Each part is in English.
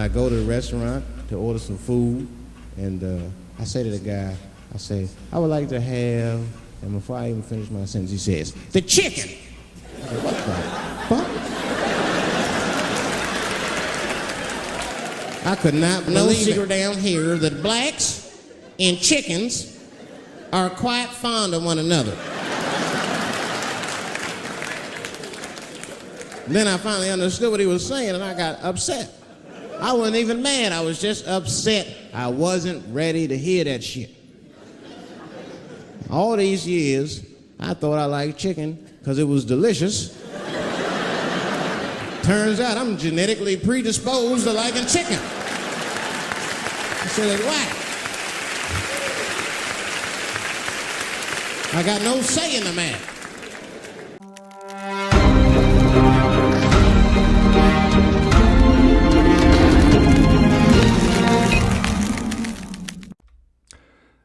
I go to the restaurant to order some food, and I say to the guy, I say, I would like to have, and before I even finish my sentence, he says, the chicken. I said, what the fuck? I could not believe no secret down here that blacks and chickens are quite fond of one another. Then I finally understood what he was saying, and I got upset. I wasn't even mad. I was just upset. I wasn't ready to hear that shit. All these years, I thought I liked chicken because it was delicious. Turns out I'm genetically predisposed to liking chicken. I said, why? I got no say in the matter.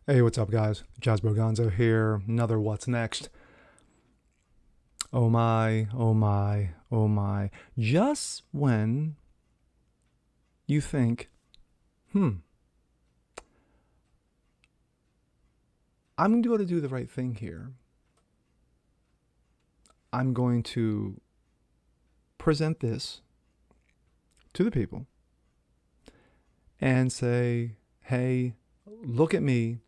Hey, what's up, guys? Jazz Boganzo here. Another What's Next. Oh my, oh my, oh my. Just when you think, I'm going to do the right thing here. I'm going to present this to the people and say, hey, look at me.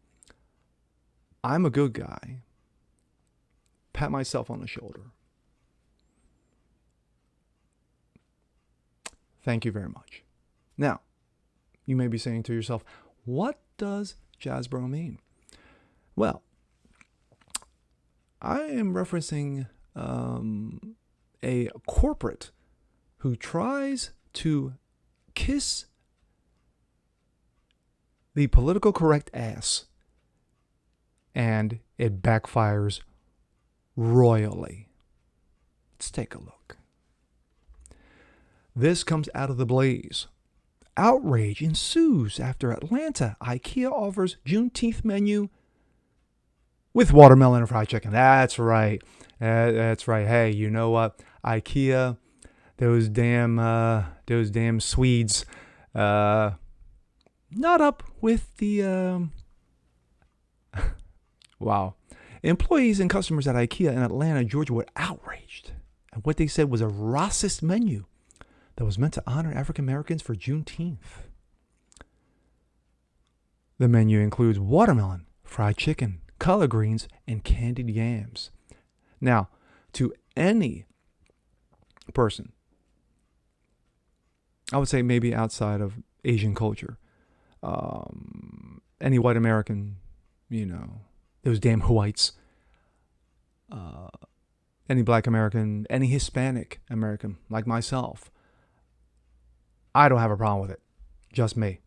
I'm a good guy. Pat myself on the shoulder. Thank you very much. Now, you may be saying to yourself, what does Jazz Bro mean? Well, I am referencing a corporate who tries to kiss the political correct ass, and it backfires royally. Let's take a look. This comes out of the Blaze. Outrage ensues after Atlanta Ikea offers Juneteenth menu with watermelon and fried chicken. That's right. That's right. Hey, you know what? Ikea, those damn Swedes, not up with the wow. Employees and customers at Ikea in Atlanta, Georgia were outraged at what they said was a racist menu that was meant to honor African Americans for Juneteenth. The menu includes watermelon, fried chicken, collard greens, and candied yams. Now, to any person, I would say maybe outside of Asian culture, any white American, those damn whites, any black American, any Hispanic American like myself, I don't have a problem with it. Just me.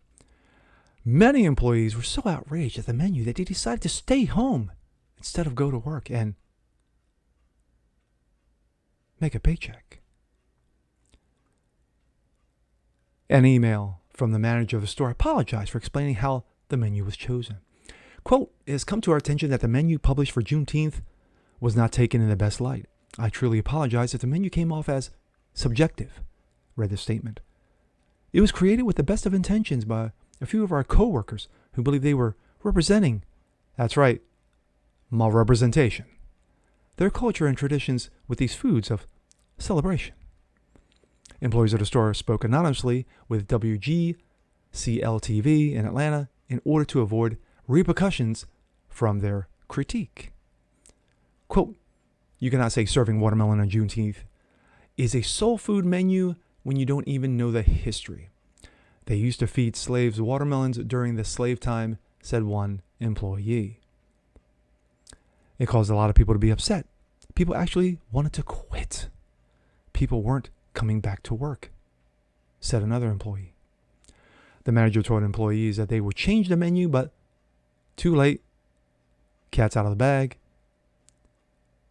Many employees were so outraged at the menu that they decided to stay home instead of go to work and make a paycheck. An email from the manager of the store apologized for explaining how the menu was chosen. Quote, it has come to our attention that the menu published for Juneteenth was not taken in the best light. I truly apologize if the menu came off as subjective, read the statement. It was created with the best of intentions by a few of our co-workers who believed they were representing, that's right, malrepresentation, their culture and traditions with these foods of celebration. Employees of the store spoke anonymously with WGCL-TV in Atlanta in order to avoid repercussions from their critique. Quote, you cannot say serving watermelon on Juneteenth is a soul food menu when you don't even know the history. They used to feed slaves watermelons during the slave time, said one employee. It caused a lot of people to be upset. People actually wanted to quit. People weren't coming back to work, said another employee. The manager told employees that they would change the menu, but too late. Cat's out of the bag.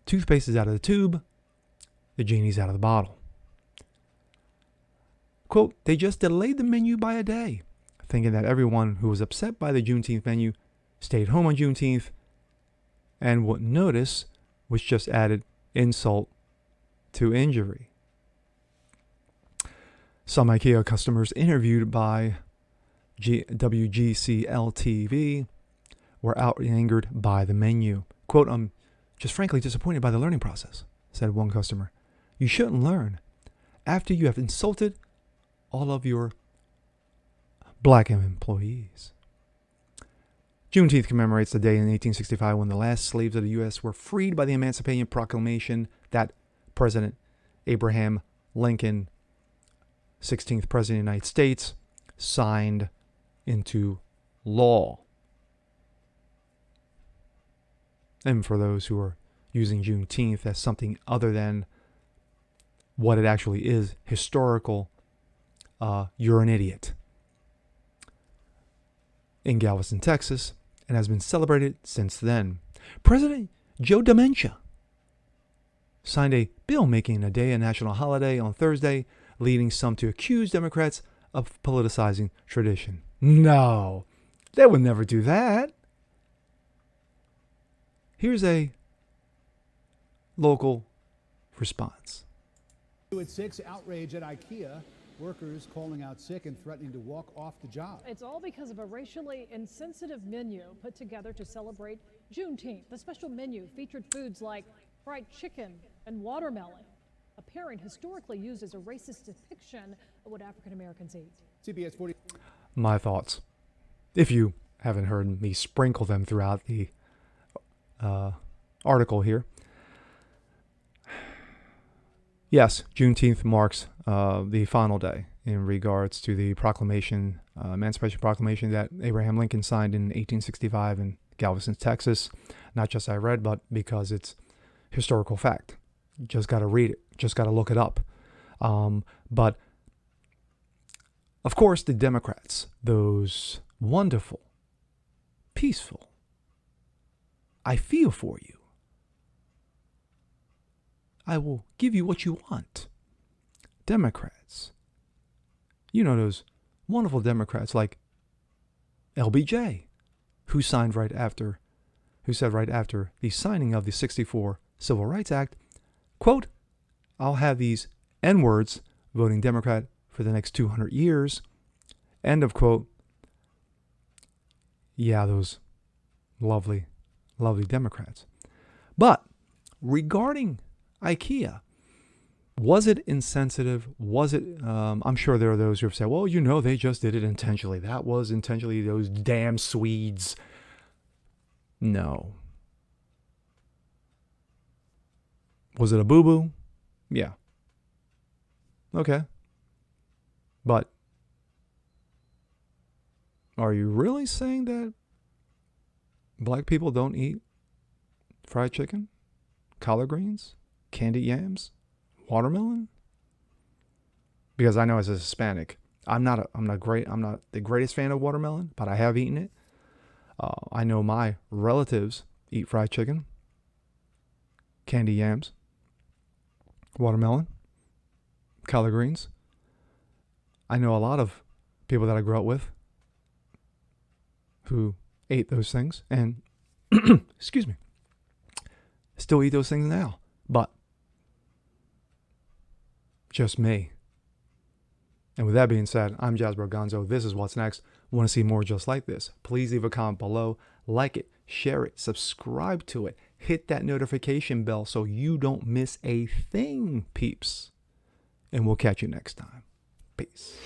Toothpaste is out of the tube. The genie's out of the bottle. Quote, they just delayed the menu by a day, thinking that everyone who was upset by the Juneteenth menu stayed home on Juneteenth and wouldn't notice, which just added insult to injury. Some Ikea customers interviewed by WGCL-TV were out-angered by the menu. Quote, "I'm just frankly disappointed by the learning process," said one customer. "You shouldn't learn after you have insulted all of your black employees." Juneteenth commemorates the day in 1865 when the last slaves of the U.S. were freed by the Emancipation Proclamation that President Abraham Lincoln, 16th President of the United States, signed into law. And for those who are using Juneteenth as something other than what it actually is, historical, you're an idiot. In Galveston, Texas, and has been celebrated since then. President Joe Dementia signed a bill making a day a national holiday on Thursday, leading some to accuse Democrats of politicizing tradition. No, they would never do that. Here's a local response. At 6, outrage at Ikea. Workers calling out sick and threatening to walk off the job. It's all because of a racially insensitive menu put together to celebrate Juneteenth. The special menu featured foods like fried chicken and watermelon, a pairing historically used as a racist depiction of what African Americans eat. CBS 40. My thoughts, if you haven't heard me sprinkle them throughout the article here. Yes, Juneteenth marks the final day in regards to the proclamation, Emancipation Proclamation that Abraham Lincoln signed in 1865 in Galveston, Texas. Not just I read, but because it's historical fact. You just got to read it. Just got to look it up. But, of course, the Democrats, those wonderful, peaceful, I feel for you. I will give you what you want. Democrats. You know those wonderful Democrats like LBJ, who said right after the signing of the 64 Civil Rights Act, quote, "I'll have these N-words voting Democrat for the next 200 years. End of quote. Yeah, those lovely, lovely Democrats. But regarding Ikea, was it insensitive? Was it, I'm sure there are those who have said, well, you know, they just did it intentionally. That was intentionally, those damn Swedes. No. Was it a boo-boo? Yeah. Okay. But are you really saying that black people don't eat fried chicken, collard greens, candied yams, watermelon? Because I know as a Hispanic, I'm not the greatest fan of watermelon, but I have eaten it. I know my relatives eat fried chicken, candied yams, watermelon, collard greens. I know a lot of people that I grew up with who ate those things and, excuse me, still eat those things now. But just me. And with that being said, I'm Jasper Gonzo. This is What's Next. Want to see more just like this? Please leave a comment below. Like it, share it, subscribe to it. Hit that notification bell so you don't miss a thing, peeps. And we'll catch you next time. Peace.